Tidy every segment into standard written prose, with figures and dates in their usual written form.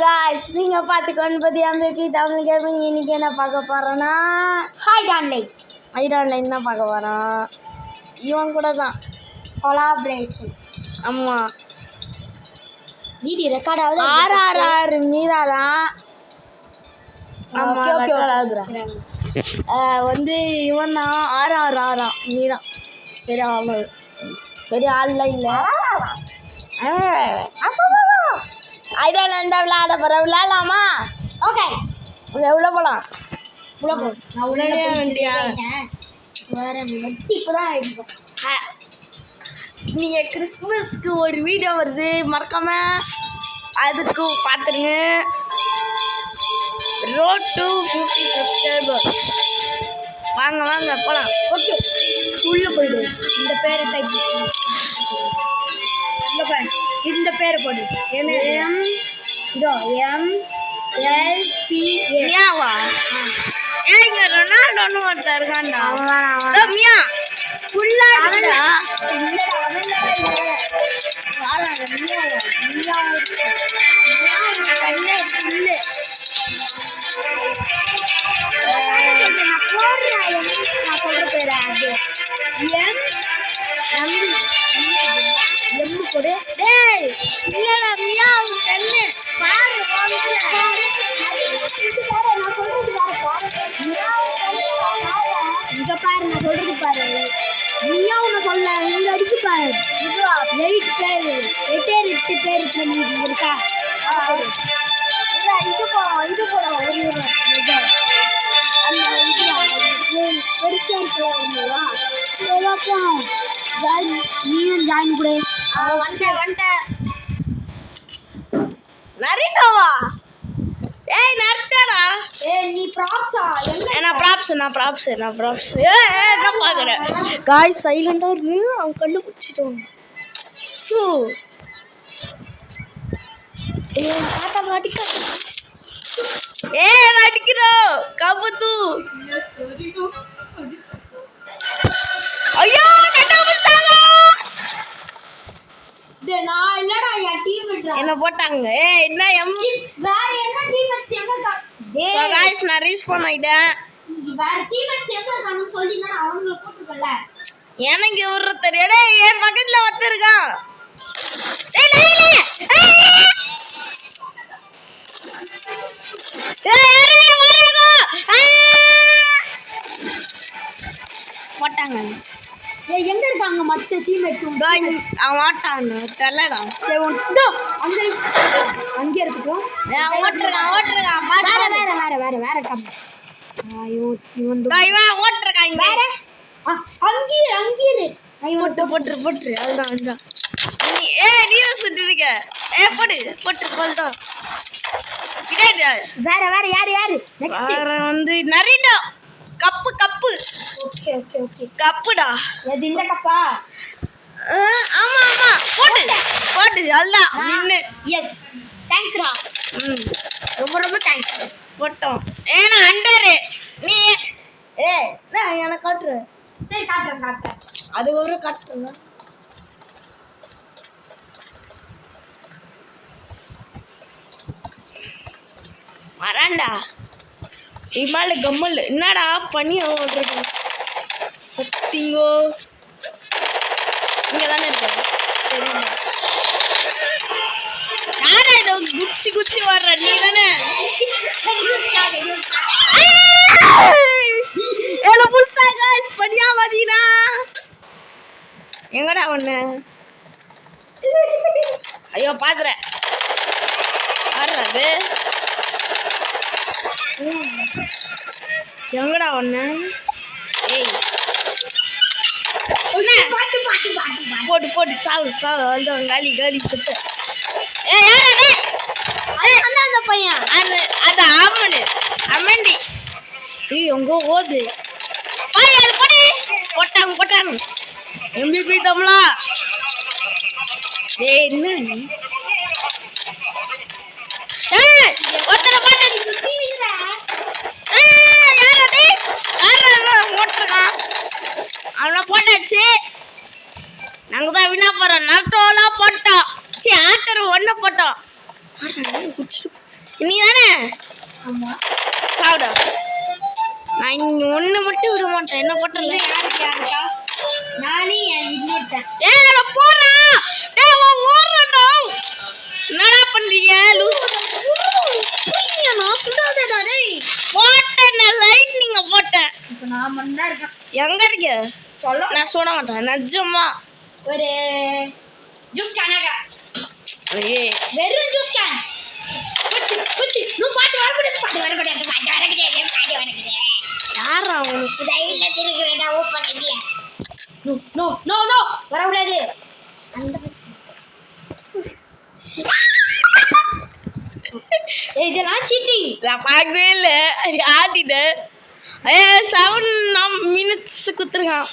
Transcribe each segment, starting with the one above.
guys, நீங்க பாத்துக்கோன்னு பத்தி MPP Tamil gaming. இன்னைக்கு என்ன பார்க்க போறோம்னா ஹைட் ஆன்லைன் தான் பார்க்க போறோம். இவன் கூட தான் கொலாபரேஷன். ஆமா, வீடியோ ரெக்கார்ட் ஆகுது. RRR மீரா தான். ஆமா, ரெக்கார்ட் ஆகுதுடா. வந்து இவன் தான் RRR மீரா. பெரிய ஆள்லாம் இல்லை. ஐடியாவில் இருந்தால் விளையாட போகிறேன். விளையாடலாமா? ஓகே, எவ்வளோ போகலாம்? நான் உள்ளே வந்துட்டேன். வேற இப்போதான் நீங்கள் கிறிஸ்மஸ்க்கு ஒரு வீடியோ வருது, மறக்காம அதுக்கு பார்த்துருங்க. Road to 50 subscriber. வாங்க வாங்க போகலாம். ஓகே, உள்ளே போயிடு. இந்த பேரை டைப் இந்த பேரை போடு. இதோ மியாவா? ஏங்க ரொனால்டோன்னு ஒருத்தர் இருக்காண்டா. மியா ஃபுல்லா இருக்குடா. இங்க பாரு, நான் சொல்றது பாரு. நீயா உன்னை சொல்ல இங்க அடிச்சு பாரு. 8 பேர் 8 பேர் இருக்கா? இது போலாம் நீயும் ஜாயின் கூட. நரிட்டோவா? ஏய் நரிட்டடா. நீ ப்ராப்ஸா? நான் ப்ராப்ஸ் என்ன பாக்குறேன். காய்ஸ் சைலண்டா இருக்கு. அவன் கண்டுபிடிச்சிட்டான். சூ மாட்டிக்கிறோம். கபத்து. ஐயோ நான் இல்லடா, என் டீம்மேட் என்ன போட்டாங்க. என்ன வேற என்ன டீம்மேட்ஸ் எங்க சோ गाइस நான் ரீஸ்பான் ஆயிட்டேன். வேற டீம்மேட்ஸ் எங்க இருக்காங்கன்னு சொல்லினா அவங்கள போட்டுக்கல. எனக்கு ஒரு தெரியல. என் பக்கத்துல வந்திருக்கான். போட்டாங்க. எங்க இருக்காங்க மத்த டீம்மேட்ஸ்? அவன் மாட்டான் தெரியலடா. அங்க இருக்கட்டும். ஓட்டுருக்கான். வேற கம். இவன் ஓட்டுருக்கான். வேற அங்கீரு போட்டு அதுதான். நீ சுட்டு இருக்க. போட்டு கொல்தான். வேற யாரு நெக்ஸ்ட்? வேற வந்து நரிட்டோ. Cup okay கப்புடா. இது இந்த கப்பா? ஆமா போட்டு அல்தான் நின்னு. எஸ், தேங்க்ஸ் ரா. ரொம்ப தேங்க்ஸ். போட்டோம். ஏனா அண்டர் நீ நான் எனக்கு காட்டுற. சரி காட்டுறேன். அது ஒரு காட்டுங்க. மராண்டா இமால கம்மல் என்னடா பண்ணி ஓடுறது. சத்திங்கோ இங்க தானே இருக்க. யாரா இதை குச்சி வர்ற? நீ தானே. எவ்வளோ புதுசா காய்ஸ் பண்ணியா பாத்தீங்கன்னா எங்கடா ஒண்ணு? ஐயோ பாக்குறேன். வர்றது எங்கடா ஒண்ணு? ஏய் போட்டு சாவு வந்து காலி சுத்த. அந்த பையன் அது அமண்டி. எங்க ஓது போட்டாங்க. எம்பிபி தமிழா. என்ன ஒருத்தர பாட்டு சுத்தி நிக்கிற. அவனை போட்டாச்சு. நாங்க தான் வினா போறோம். நட்டோலாம் போட்டோம். ஆக்கர் ஒண்ணு போட்டோம். நீ தானே ஆமா சாப்பிட. நான் இங்க ஒண்ணு மட்டும் விட மாட்டேன். என்ன போட்டல யாருக்கா நானே இன்னொருத்தன் நான் போறேன். டேய் ஓடுறடா. என்னடா பண்றீங்க லூஸ்? நான் சுடாதடா டேய். போட்டேன் லைட்னிங்க போட்டேன். இப்போ நான் மட்டும் இருக்கேன். எங்க இருக்க? சொல்ல நான் சுட மாட்டேன் நிஜமா. ஒரு ஜூஸ் கேனாக ஏய் வெறும் ஜூஸ் கேன் குச்சி குச்சி நூ பாட்டு வரக்கூடாது யாரா உனக்கு சுடையில திருக்குறடா ஓபன் இல்ல நோ நோ நோ நோ வரக்கூடாது அந்த இதெல்லாம் சீட்டிங். நான் பார்க்கவே இல்லை ஆட்டிட்டேன். 7 மினிட்ஸ் குத்துருக்கான்.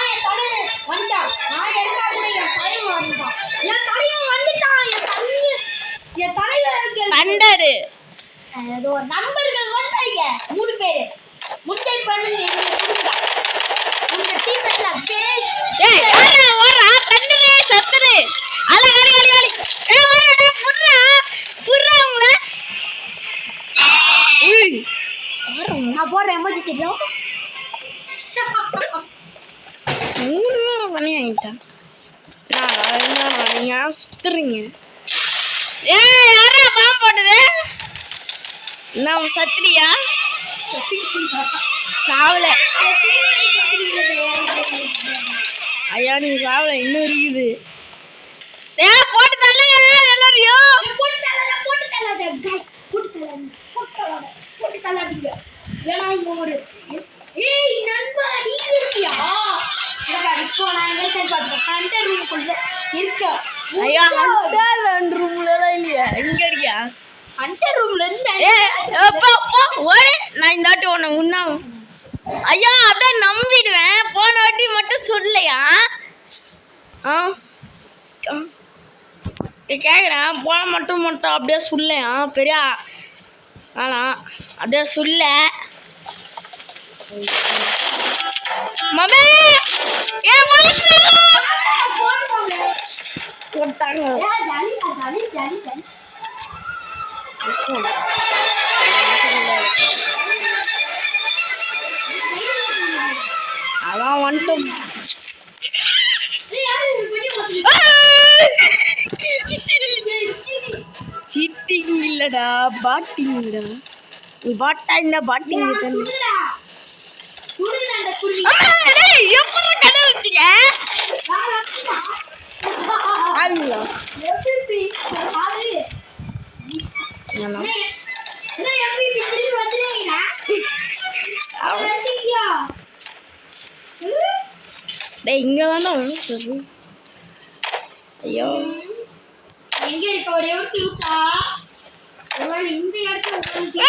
என் தலைவன் வந்துட்டான். நான் எடுத்தா கூட என் தலைவன் வந்துட்டான். என் தலைவன் வந்துட்டான். என் தலைவர்கள் கண்டாரு ஏதோ நம்பர்கள் வந்தாங்க 3 பேர் முட்டை பண்ணுங்க உங்க டீம் எல்லாம் பேஸ்ட். ஏய் யாரா ஓடுறா கண்டுலே சத்துரு அல காலி காலி காலி. ஏய் ஓடுடா புர்றா புர்றா உங்கள. ஏய் நான் போடுறேன் எமோஜி திட்டோம். 3 நேரம் பண்ணி ஆயிட்டான். என்ன நீங்க சுத்துறீங்க? ஏய் யாரா பாம்பு போட்டது? நான் சத்திரியா சாவல. ஐயா நீ சாவல இன்னும் இருக்குது. ஏய் போட்டு தள்ளுங்க எல்லாரையும். போட்டு தள்ளாதீங்க. ஏன்னா இங்க ஒரு ஏய் நண்பா நீ இருக்கியா? இப்போ நான் எங்க பார்த்தேன் ஹண்டர் ரூமுக்குள்ள இருக்க. ஐயா ஹண்டர் ரூம்ல தான் இல்லையா? எங்க இருக்கியா? ஹண்டர் ரூம்ல இருந்து ஏய் அப்பா ஓடு. நான் இந்த வாட்டி உன்னை உண்ணா ஐயா அப்படியே நம்பிடுவேன். போன வாட்டி மட்டும் சொல்லலையா? கேட்குறேன் போன மட்டும் அப்படியே சொல்லலையா? பெரிய ஆனால் அப்படியே சொல்ல மாமே போட்டாங்க. அதான் வந்துட்டோம். சீட்டிங் இல்லடா பாட்டிங்டா. நீ பாட்டா இந்த பாட்டிங் எப்படி கடை வச்சுங்க இங்க தானே ஐயோ எங்க இருக்க ஒரே ஒரு கிளூக்கா இந்த இடத்துல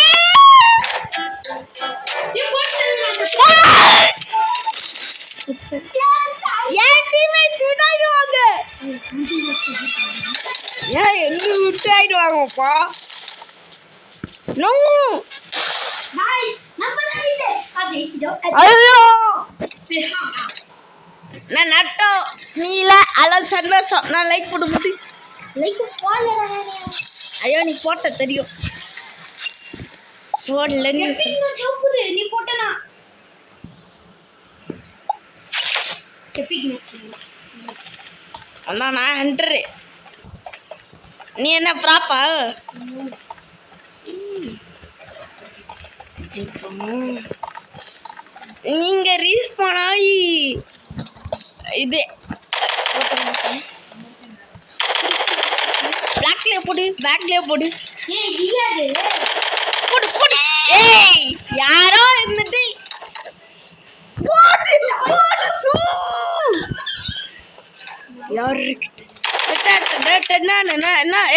என் டீம்மேட்ஸ் விட்டாயிடுவாங்க. ஏன் எங்க விட்டாயிடுவாங்கப்பா? நோ ஐயோ நான் நட்டோம் நீல அழகு சந்தோஷம். நான் லைக் போட முடியும். ஐயோ நீ போட்ட தெரியும் போடல நீ போட்டனா அதான் நான் ஹண்டரு. நீ என்ன ப்ராப்பா? நீங்க ரீஸ்பான் ஆகி இது பிளாக்லயே போடு பேக்லயே போடு போடு போடு. ஏய் யாரோ இருந்துட்டு போடு போடு சூ யார் இருக்கு?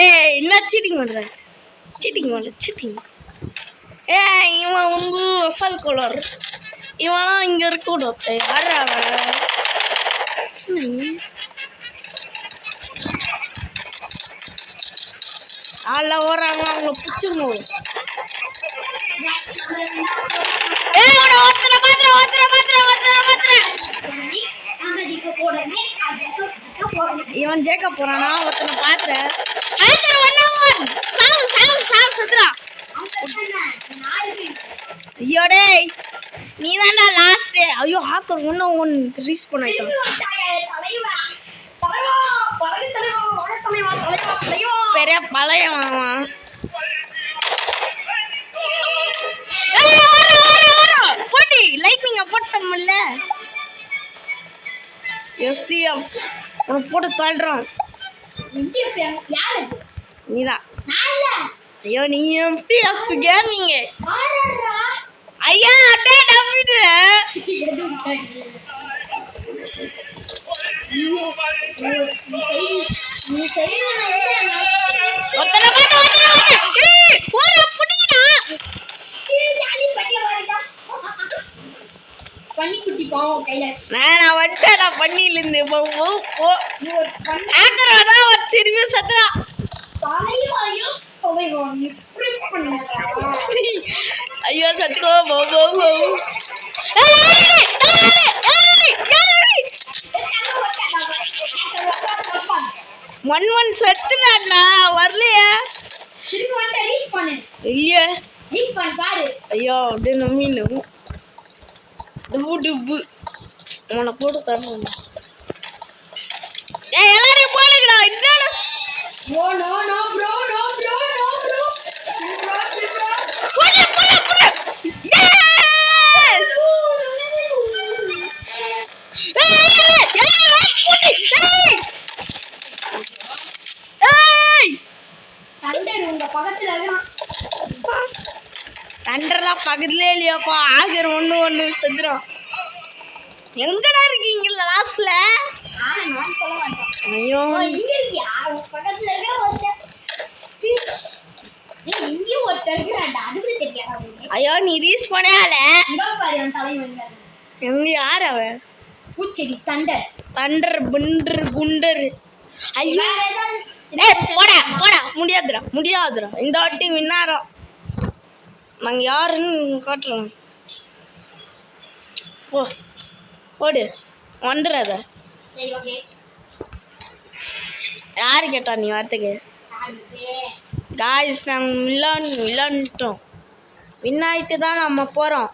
ஏய் என்ன சீட்டிங் பண்ற? சீட்டிங் பண்ணல சீட்டிங். ஏய் இவன் வந்து அசல் கலர். இவன் இங்க இருக்கக்கூடாது. யார் அவன்? ஆள ஓடுறாங்க அவங்கள பிடிச்சிருந்தோம். ஏய் அவனை ஒருத்தர பாத்துற இவன் ஜேக்க போறானா? ஒருத்தனை பாத்துற செத்துடா. ஐயோ டேய் நீ தான்டா லாஸ்ட். ஐயோ ஹாக்கர் 1-1 ரீச் பண்ணிட்டான். பெரிய பழைய மாமா. போட்டி லைட்னிங்க போட்டோம்ல. எஸ்டிஎம் உனக்கு போட்டு தள்ளுறான். நீதான். ஐயோ நீ எம்டிஎஃப் கேமிங். ஐயா அட்டே டப்பிடு. ஒத்தன பாத்து ஏய் போடா புடிங்கடா. பண்ணி குட்டி பாவம் கைலாஷ். நான் வச்சடா பண்ணில இருந்து போ ஆக்கறதா திரும்பி சத்தா. ஐயோ சத்துக்கோ போ போ போ. ஒன் செத்துடாடா வரலையா. ஐயா ஐயோ அப்படின்னு மீன் டுபு உன்னை போட்டு தரணும். எல்லாரையும் போடுங்கடா. என்னடா No, no, no, bro, no, bro, no, bro. போடு. தண்டர்லாம் பக்கத்துலேயே இல்லையாப்பா. ஆகர் 1-1 செத்துரும். எங்கடா இருக்கீங்க லாஸ்ட்ல? ஐயோ ஐயோ நீ ரீச் பண்ணால. எங்க யார் அவன்? பூச்செடி தண்டர் தண்டர் பிண்டர் குண்டர். ஐயோ போடா முடியாதுடா. இந்த வாட்டி வின்னாரம் நாங்க யாருன்னு காட்டுறோம். போடு வந்துடாத. யாரு கேட்டா நீ வார்த்தைக்கு? காய்ஸ் நாங்கள் விளாண்டுட்டோம். வின்னாயிட்டு தான் நம்ம போகிறோம்.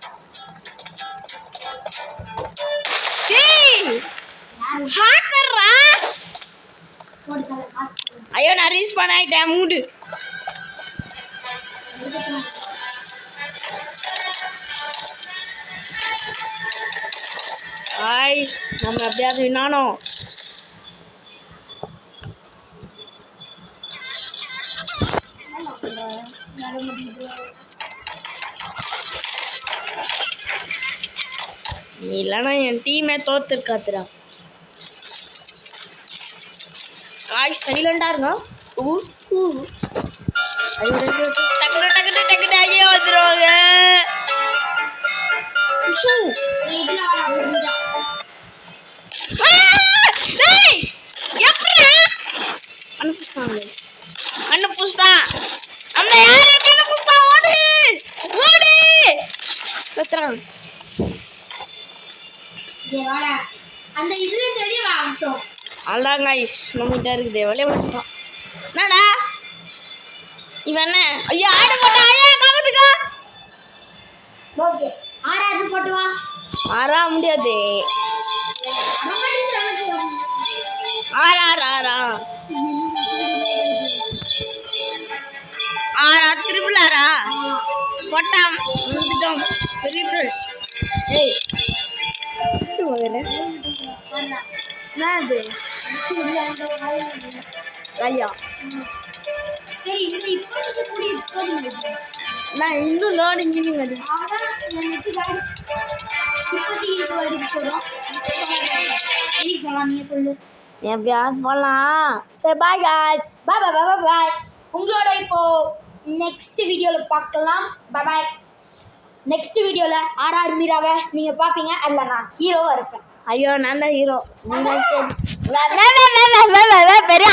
ஐயோ நான் ரீச் பண்ணிட்டேன். மூடு ஹாய் நம்ம எப்படியாவது வின்னானோ. இல்லைன்னா என் டீமே தோத்துருக்காதுடா. காய் சைலண்டா இருங்க. டக்கு ஐயோ வந்துருவாங்க. அனுப்புஸ்தா அந்த யாரு அனுப்புஸ்தா ஓடு கத்துறான். அந்த இதுல தெரிய ஆரம்பிச்சோம். அதான் கைஸ் நம்மகிட்ட இருக்குது. வெளியே விட்டுட்டான். என்னடா இவன் என்ன? ஐயா ஆடு போட்டா. ஐயா காமத்துக்கா. ஓகே ஆறாவது போட்டு வா. ஆறா முடியாது. ஆறா ட்ரிபிள் ஆறா போட்டா வந்துட்டோம். ரீஃப்ரெஷ். ஏய் என்னது ஐயா சரி இந்த இப்போதைக்கு கூடி இப்போது நான் இன்னும் லோடிங் அது எப்படியாவது போகலாம். சரி பாய் காய். பாய் பாய் பாய் பாய். உங்களோட இப்போ நெக்ஸ்ட் வீடியோவில் பார்க்கலாம். பாய் பாய். நெக்ஸ்ட் வீடியோவில் ஆர்ஆர் மீராவை நீங்கள் பார்ப்பீங்க. அதில் நான் ஹீரோவாக இருப்பேன். ஐயோ நான் தான் ஹீரோ. பெரிய